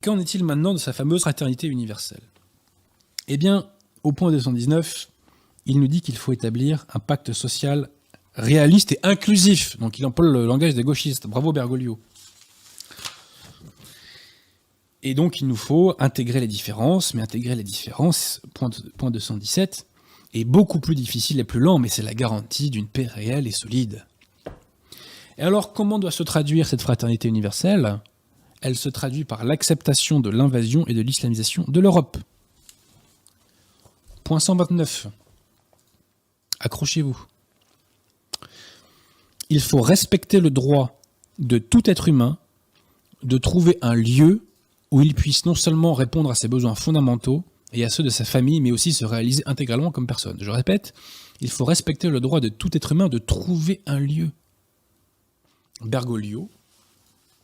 Qu'en est-il maintenant de sa fameuse fraternité universelle? Eh bien, au point 219, il nous dit qu'il faut établir un pacte social réaliste et inclusif. Donc il emploie le langage des gauchistes. Bravo Bergoglio. Et donc il nous faut intégrer les différences, mais intégrer les différences, point 217, est beaucoup plus difficile et plus lent, mais c'est la garantie d'une paix réelle et solide. Et alors, comment doit se traduire cette fraternité universelle? Elle se traduit par l'acceptation de l'invasion et de l'islamisation de l'Europe. Point 129. Accrochez-vous. Il faut respecter le droit de tout être humain de trouver un lieu où il puisse non seulement répondre à ses besoins fondamentaux et à ceux de sa famille, mais aussi se réaliser intégralement comme personne. Je répète, il faut respecter le droit de tout être humain de trouver un lieu. Bergoglio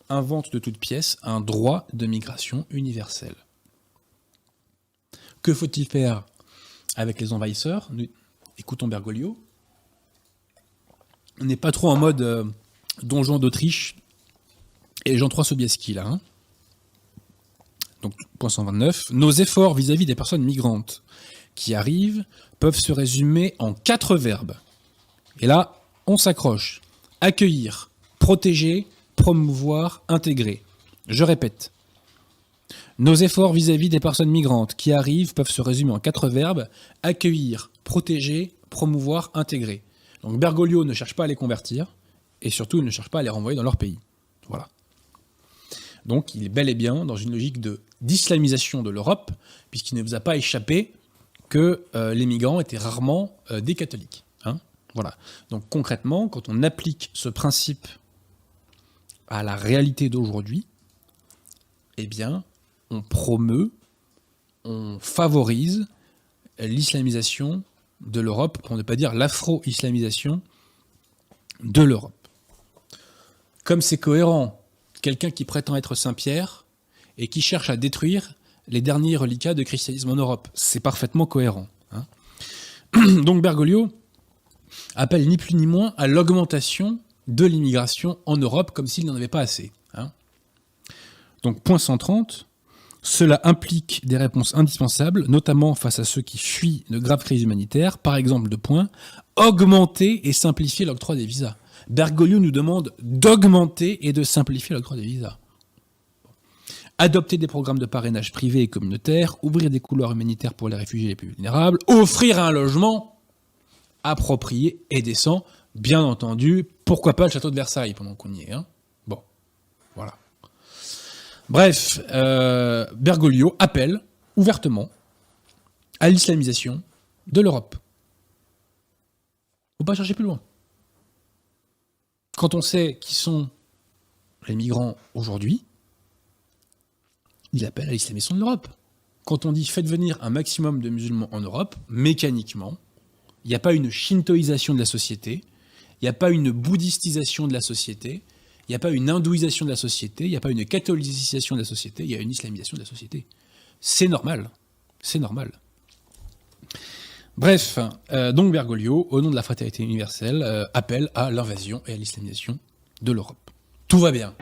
invente de toutes pièces un droit de migration universel. Que faut-il faire avec les envahisseurs? Écoutons Bergoglio. On n'est pas trop en mode Donjon d'Autriche et Jean III Sobieski, là. Donc, point 129. Nos efforts vis-à-vis des personnes migrantes qui arrivent peuvent se résumer en 4 verbes. Et là, on s'accroche. Accueillir, protéger, promouvoir, intégrer. Je répète. Nos efforts vis-à-vis des personnes migrantes qui arrivent peuvent se résumer en 4 verbes. Accueillir, protéger, promouvoir, intégrer. Donc Bergoglio ne cherche pas à les convertir, et surtout il ne cherche pas à les renvoyer dans leur pays. Voilà. Donc il est bel et bien dans une logique d'islamisation de l'Europe, puisqu'il ne vous a pas échappé que les migrants étaient rarement des catholiques. Hein, voilà. Donc concrètement, quand on applique ce principe à la réalité d'aujourd'hui, eh bien, on promeut, on favorise l'islamisation de l'Europe, pour ne pas dire l'afro-islamisation de l'Europe. Comme c'est cohérent, quelqu'un qui prétend être Saint-Pierre et qui cherche à détruire les derniers reliquats de christianisme en Europe, c'est parfaitement cohérent. Hein. Donc Bergoglio appelle ni plus ni moins à l'augmentation de l'immigration en Europe, comme s'il n'en avait pas assez. Hein. Donc point 130, cela implique des réponses indispensables, notamment face à ceux qui fuient de graves crises humanitaires, par exemple de point, augmenter et simplifier l'octroi des visas. Bergoglio nous demande d'augmenter et de simplifier l'octroi des visas. Adopter des programmes de parrainage privés et communautaires, ouvrir des couloirs humanitaires pour les réfugiés les plus vulnérables, offrir un logement approprié et décent, bien entendu, pourquoi pas le château de Versailles pendant qu'on y est. Hein. Bon, voilà. Bref, Bergoglio appelle ouvertement à l'islamisation de l'Europe. Faut pas chercher plus loin. Quand on sait qui sont les migrants aujourd'hui, il appelle à l'islamisation de l'Europe. Quand on dit faites venir un maximum de musulmans en Europe, mécaniquement, il n'y a pas une shintoïsation de la société, il n'y a pas une bouddhistisation de la société, il n'y a pas une hindouisation de la société, il n'y a pas une catholicisation de la société, il y a une islamisation de la société. C'est normal. C'est normal. Bref, donc Bergoglio, au nom de la fraternité universelle, appelle à l'invasion et à l'islamisation de l'Europe. Tout va bien.